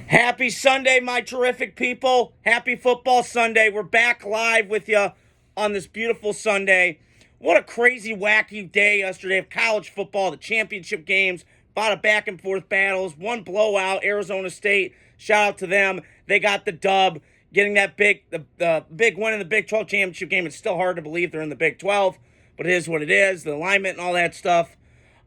Happy Sunday, my terrific people. Happy Football Sunday. We're back live with you on this beautiful Sunday. What a crazy, wacky day yesterday of college football, the championship games, a lot of back and forth battles, one blowout, Arizona State. Shout out to them. They got the dub, getting that the big win in the Big 12 championship game. It's still hard to believe they're in the Big 12, but it is what it is, the alignment and all that stuff.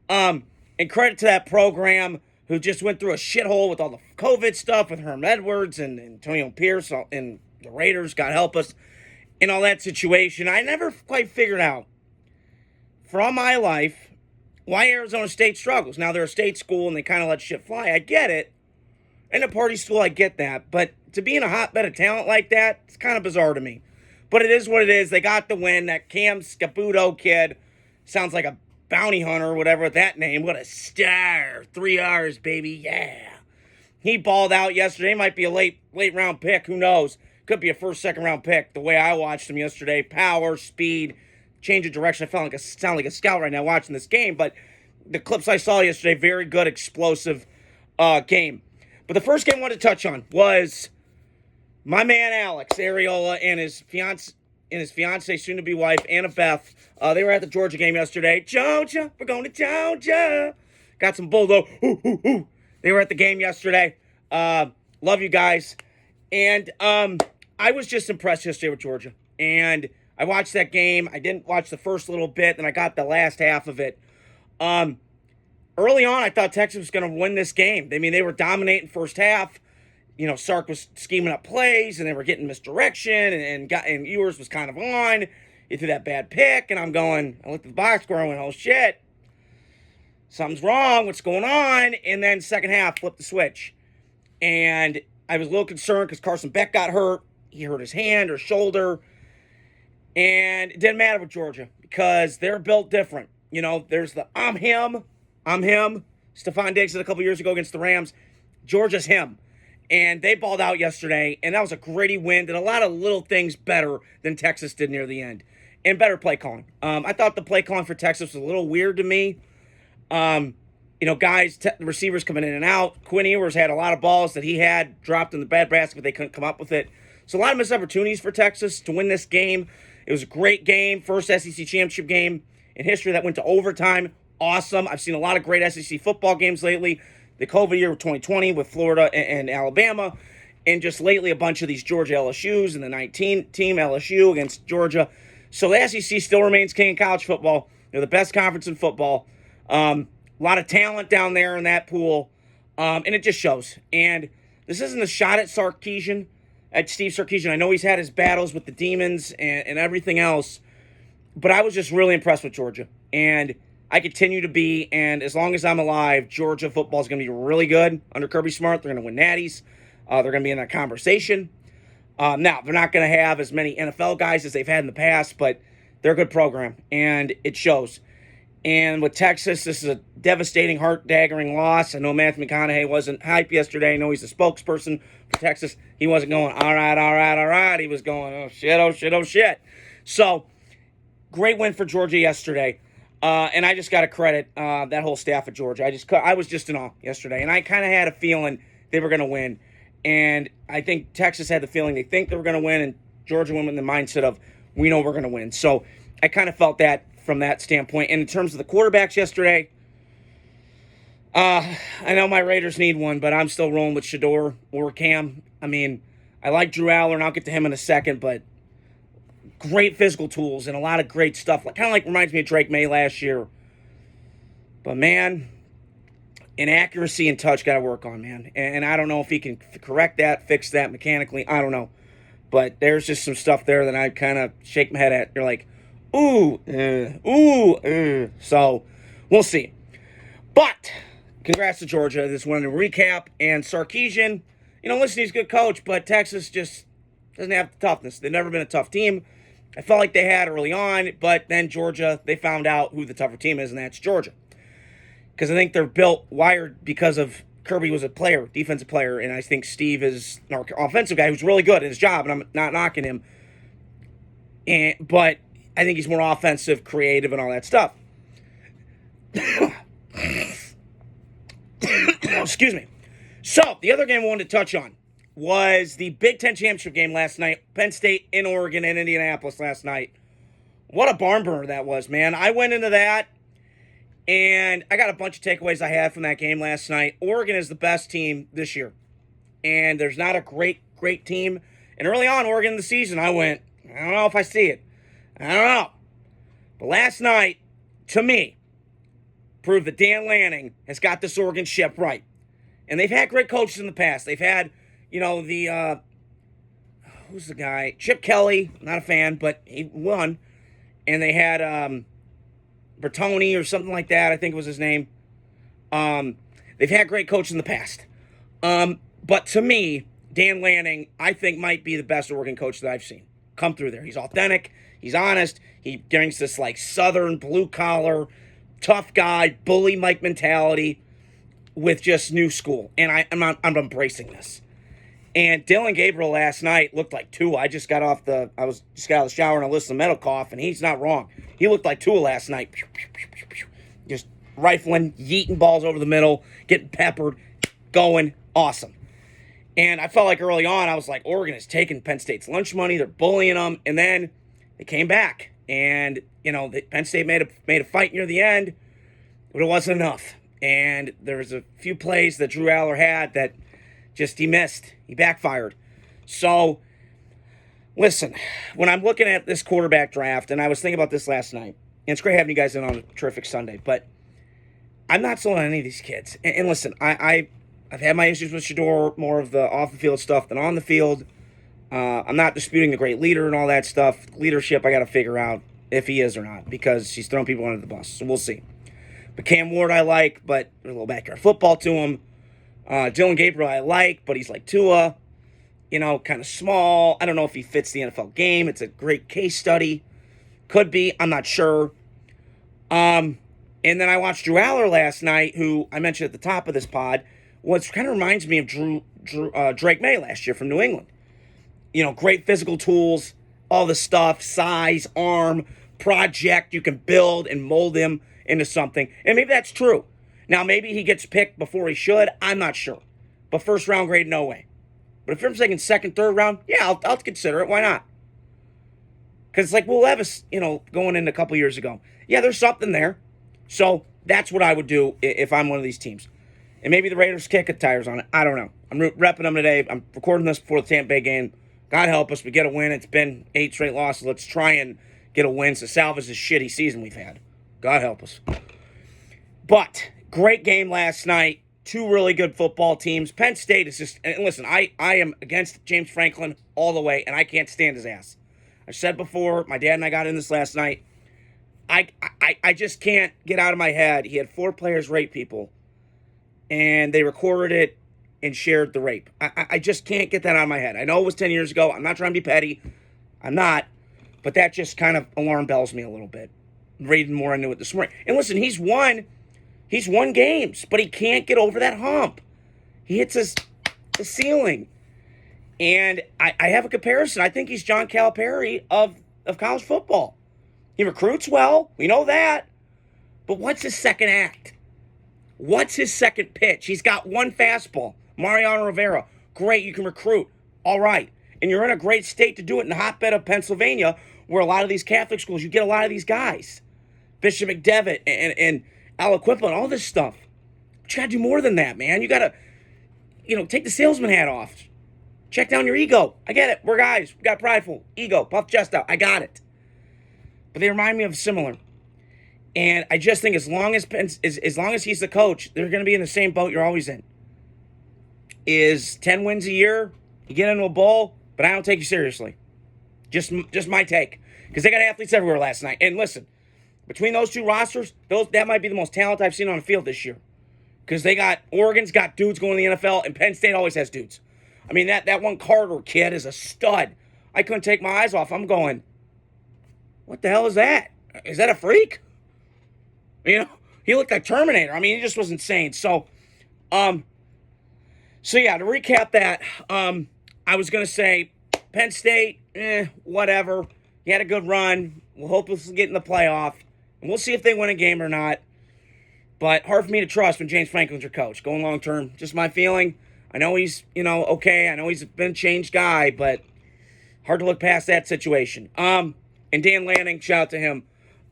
And credit to that program who just went through a shithole with all the COVID stuff with Herm Edwards and Antonio Pierce and the Raiders, God help us, in all that situation. I never quite figured out, for all my life, why Arizona State struggles. Now, they're a state school and they kind of let shit fly. I get it. And a party school, I get that. But to be in a hotbed of talent like that, it's kind of bizarre to me. But it is what it is. They got the win. That Cam Scaputo kid sounds like a bounty hunter, whatever that name. What a star. 3 R's, baby. Yeah. He balled out yesterday. Might be a late round pick. Who knows? Could be a first, second round pick. The way I watched him yesterday. Power, speed, change of direction. I sound like a scout right now watching this game. But the clips I saw yesterday, very good, explosive game. But the first game I wanted to touch on was my man Alex Areola and his fiance, soon-to-be wife, Annabeth. They were at the Georgia game yesterday. Georgia, we're going to Georgia. Got some bulldog. Ooh, ooh, ooh. They were at the game yesterday. Love you guys. And I was just impressed yesterday with Georgia. And I watched that game. I didn't watch the first little bit, then I got the last half of it. Early on, I thought Texas was going to win this game. I mean, they were dominating first half. You know, Sark was scheming up plays, and they were getting misdirection, and Ewers was kind of on. He threw that bad pick, and I looked at the box score and went, oh, shit. Something's wrong. What's going on? And then second half, flipped the switch. And I was a little concerned because Carson Beck got hurt. He hurt his hand or shoulder. And it didn't matter with Georgia because they're built different. You know, there's the I'm him. Stephon Diggs did a couple years ago against the Rams. Georgia's him. And they balled out yesterday, and that was a gritty win. Did a lot of little things better than Texas did near the end. And better play calling. I thought the play calling for Texas was a little weird to me. The receivers coming in and out. Quinn Ewers had a lot of balls that he had dropped in the bad basket, but they couldn't come up with it. So a lot of missed opportunities for Texas to win this game. It was a great game. First SEC championship game in history that went to overtime. Awesome. I've seen a lot of great SEC football games lately. The COVID year of 2020 with Florida and Alabama, and just lately a bunch of these Georgia LSUs and the 19 team LSU against Georgia. So the SEC still remains king in college football. They're the best conference in football. A lot of talent down there in that pool, and it just shows. And this isn't a shot at Steve Sarkisian. I know he's had his battles with the demons and everything else, but I was just really impressed with Georgia. And I continue to be, and as long as I'm alive, Georgia football is going to be really good under Kirby Smart. They're going to win natties. They're going to be in that conversation. Now, they're not going to have as many NFL guys as they've had in the past, but they're a good program, and it shows. And with Texas, this is a devastating, heart-daggering loss. I know Matthew McConaughey wasn't hype yesterday. I know he's the spokesperson for Texas. He wasn't going, all right. He was going, oh, shit. So, great win for Georgia yesterday. And I just got to credit that whole staff at Georgia. I was just in awe yesterday, and I kind of had a feeling they were going to win. And I think Texas had the feeling they think they were going to win, and Georgia went with the mindset of, we know we're going to win. So I kind of felt that from that standpoint. And in terms of the quarterbacks yesterday, I know my Raiders need one, but I'm still rolling with Shador or Cam. I mean, I like Drew Aller, I'll get to him in a second, but great physical tools and a lot of great stuff. Kind of reminds me of Drake May last year. But, man, inaccuracy and touch got to work on, man. And I don't know if he can correct that, fix that mechanically. I don't know. But there's just some stuff there that I kind of shake my head at. You're like, ooh. So, we'll see. But, congrats to Georgia. This one to recap. And Sarkisian, listen, he's a good coach, but Texas just doesn't have the toughness. They've never been a tough team. I felt like they had early on, but then Georgia, they found out who the tougher team is, and that's Georgia. Because I think they're wired because of Kirby was a player, defensive player, and I think Steve is an offensive guy who's really good at his job, and I'm not knocking him. But I think he's more offensive, creative, and all that stuff. Excuse me. So, the other game I wanted to touch on was the Big Ten Championship game last night. Penn State in Oregon and Indianapolis last night. What a barn burner that was, man. I went into that, and I got a bunch of takeaways I had from that game last night. Oregon is the best team this year, and there's not a great team. And early on, Oregon in the season, I went, I don't know if I see it. I don't know. But last night, to me, proved that Dan Lanning has got this Oregon ship right. And they've had great coaches in the past. They've had, who's the guy? Chip Kelly, not a fan, but he won. And they had Bertoni or something like that, I think was his name. They've had great coaches in the past. But to me, Dan Lanning, I think, might be the best Oregon coach that I've seen come through there. He's authentic. He's honest. He brings this, southern, blue-collar, tough guy, bully Mike mentality with just new school. And I'm embracing this. And Dylan Gabriel last night looked like Tua. I just got out of the shower and I listened to Metal Cough, and he's not wrong. He looked like Tua last night. Just rifling, yeeting balls over the middle, getting peppered, going awesome. And I felt like early on, I was like, Oregon is taking Penn State's lunch money. They're bullying them. And then they came back. And, Penn State made a fight near the end, but it wasn't enough. And there was a few plays that Drew Aller had that he missed. He backfired. So, listen, when I'm looking at this quarterback draft, and I was thinking about this last night, and it's great having you guys in on a terrific Sunday, but I'm not sold on any of these kids. And listen, I've had my issues with Shador, more of the off-the-field stuff than on the field. I'm not disputing the great leader and all that stuff. Leadership, I got to figure out if he is or not, because he's throwing people under the bus. So we'll see. But Cam Ward I like, but there's a little backyard football to him. Dylan Gabriel I like, but he's like Tua, kind of small. I don't know if he fits the NFL game. It's a great case study. Could be. I'm not sure. And then I watched Drew Aller last night, who I mentioned at the top of this pod, which kind of reminds me of Drake May last year from New England. Great physical tools, all the stuff, size, arm, project. You can build and mold him into something. And maybe that's true. Now, maybe he gets picked before he should. I'm not sure. But first round grade, no way. But if you're taking second, third round, yeah, I'll consider it. Why not? Because it's like Will Levis, going in a couple years ago. Yeah, there's something there. So that's what I would do if I'm one of these teams. And maybe the Raiders kick the tires on it. I don't know. I'm repping them today. I'm recording this before the Tampa Bay game. God help us, we get a win. It's been 8 straight losses. Let's try and get a win to salvage this shitty season we've had. God help us. But great game last night. 2 really good football teams. Penn State is just, and listen, I am against James Franklin all the way, and I can't stand his ass. I said before, my dad and I got in this last night. I just can't get out of my head. He had 4 players rape people, and they recorded it and shared the rape. I just can't get that out of my head. I know it was 10 years ago. I'm not trying to be petty. I'm not. But that just kind of alarm bells me a little bit. I'm reading more into it this morning. And listen, he's won games, but he can't get over that hump. He hits the ceiling. And I have a comparison. I think he's John Calipari of college football. He recruits well. We know that. But what's his second act? What's his second pitch? He's got one fastball. Mariano Rivera. Great, you can recruit. All right. And you're in a great state to do it in the hotbed of Pennsylvania, where a lot of these Catholic schools, you get a lot of these guys. Bishop McDevitt and Aliquippa and all this stuff. But you got to do more than that, man. You got to, take the salesman hat off. Check down your ego. I get it. We're guys. We got prideful. Ego. Puff chest out. I got it. But they remind me of similar. And I just think as long as he's the coach, they're going to be in the same boat you're always in. Is 10 wins a year, you get into a bowl, but I don't take you seriously. Just my take. Because they got athletes everywhere last night. And listen, between those 2 rosters, that might be the most talent I've seen on the field this year. Because Oregon's got dudes going to the NFL, and Penn State always has dudes. I mean, that one Carter kid is a stud. I couldn't take my eyes off. I'm going, what the hell is that? Is that a freak? He looked like Terminator. I mean, he just was insane. So yeah, to recap that, I was going to say Penn State, whatever. He had a good run. We'll hope we'll get in the playoff. And we'll see if they win a game or not. But hard for me to trust when James Franklin's your coach. Going long term, just my feeling. I know he's, okay. I know he's been a changed guy, but hard to look past that situation. And Dan Lanning, shout out to him,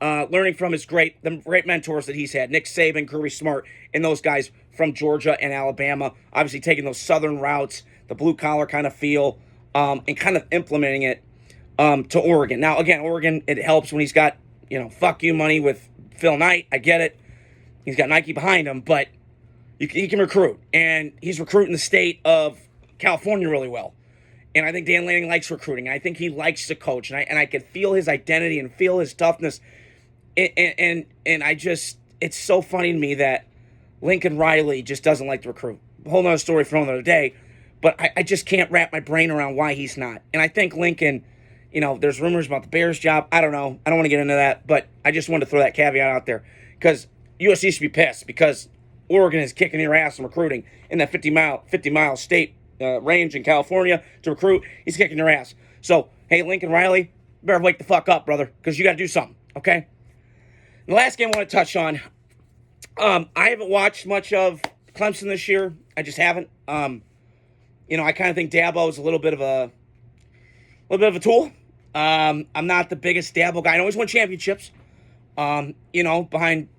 learning from the great mentors that he's had, Nick Saban, Kirby Smart, and those guys from Georgia and Alabama. Obviously taking those southern routes, the blue collar kind of feel, and kind of implementing it to Oregon. Now, again, Oregon, it helps when he's got, fuck you money with Phil Knight. I get it. He's got Nike behind him, but he can recruit. And he's recruiting the state of California really well. And I think Dan Lanning likes recruiting. I think he likes to coach. And I can feel his identity and feel his toughness. And I just, it's so funny to me that Lincoln Riley just doesn't like to recruit. A whole nother story for another day. But I just can't wrap my brain around why he's not. And I think Lincoln, there's rumors about the Bears job. I don't know. I don't want to get into that. But I just wanted to throw that caveat out there. Because USC should be pissed. Because Oregon is kicking your ass in recruiting in that 50-mile state range in California to recruit. He's kicking your ass. So, hey, Lincoln Riley, better wake the fuck up, brother, because you got to do something, okay? The last game I want to touch on, I haven't watched much of Clemson this year. I just haven't. I kind of think Dabo is a little bit of a tool. I'm not the biggest Dabo guy. I know he's won championships. Behind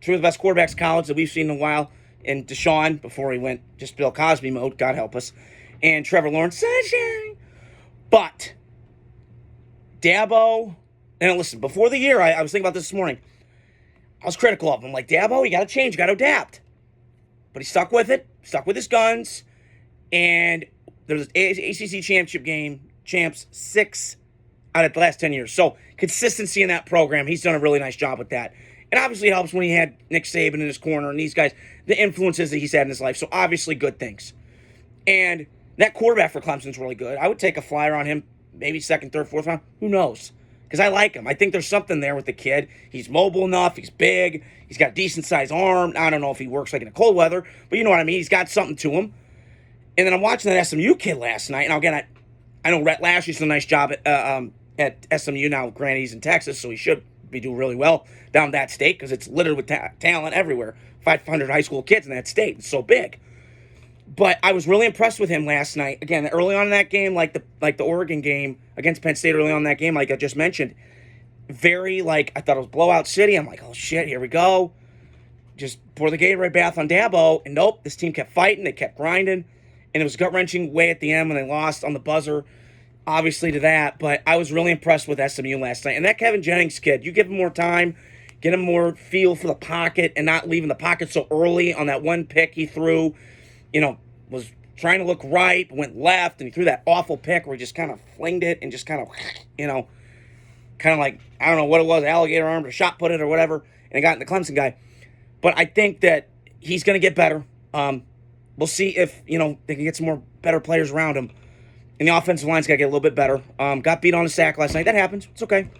two of the best quarterbacks in college that we've seen in a while, and Deshaun, before he went just Bill Cosby mode, God help us, and Trevor Lawrence, sunshine. But Dabo, and listen, before the year, I was thinking about this morning. I was critical of him. Like, Dabo, you got to change, you got to adapt. But he stuck with it, stuck with his guns, and there's an ACC championship game, champs 6 out of the last 10 years. So consistency in that program, he's done a really nice job with that. And obviously it helps when he had Nick Saban in his corner and these guys, the influences that he's had in his life. So obviously good things. And that quarterback for Clemson's really good. I would take a flyer on him, maybe second, third, fourth round. Who knows? Because I like him. I think there's something there with the kid. He's mobile enough. He's big. He's got a decent-sized arm. I don't know if he works like in the cold weather, but you know what I mean. He's got something to him. And then I'm watching that SMU kid last night. And again, I know Rhett Lashley's done a nice job at SMU now. Granted, he's in Texas, so he should be doing really well down that state because it's littered with talent everywhere. 500 high school kids in that state. It's so big. But I was really impressed with him last night. Again, early on in that game, like the Oregon game against Penn State early on in that game, like I just mentioned, very, I thought it was blowout city. I'm like, oh, shit, here we go. Just pour the Gatorade bath on Dabo. And nope, this team kept fighting. They kept grinding. And it was gut-wrenching way at the end when they lost on the buzzer, obviously, to that. But I was really impressed with SMU last night. And that Kevin Jennings kid, you give him more time, get him more feel for the pocket and not leaving the pocket so early on that one pick he threw, was trying to look right, went left, and he threw that awful pick where he just kind of flinged it and just kind of, kind of like, I don't know what it was, alligator arm or shot put it or whatever, and it got in the Clemson guy. But I think that he's going to get better. We'll see if, they can get some more better players around him. And the offensive line's got to get a little bit better. Got beat on a sack last night. That happens. It's okay.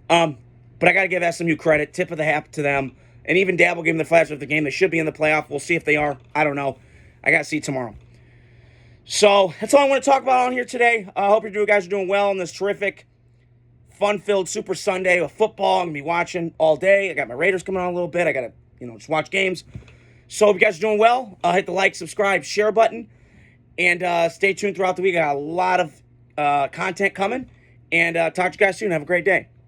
But I got to give SMU credit. Tip of the hat to them. And even Dabo gave them the flash of the game. They should be in the playoff. We'll see if they are. I don't know. I got to see tomorrow. So that's all I want to talk about on here today. I hope you guys are doing well on this terrific, fun-filled Super Sunday with football. I'm going to be watching all day. I got my Raiders coming on a little bit. I got to, just watch games. So if you guys are doing well, hit the like, subscribe, share button. And stay tuned throughout the week. I got a lot of content coming. And talk to you guys soon. Have a great day.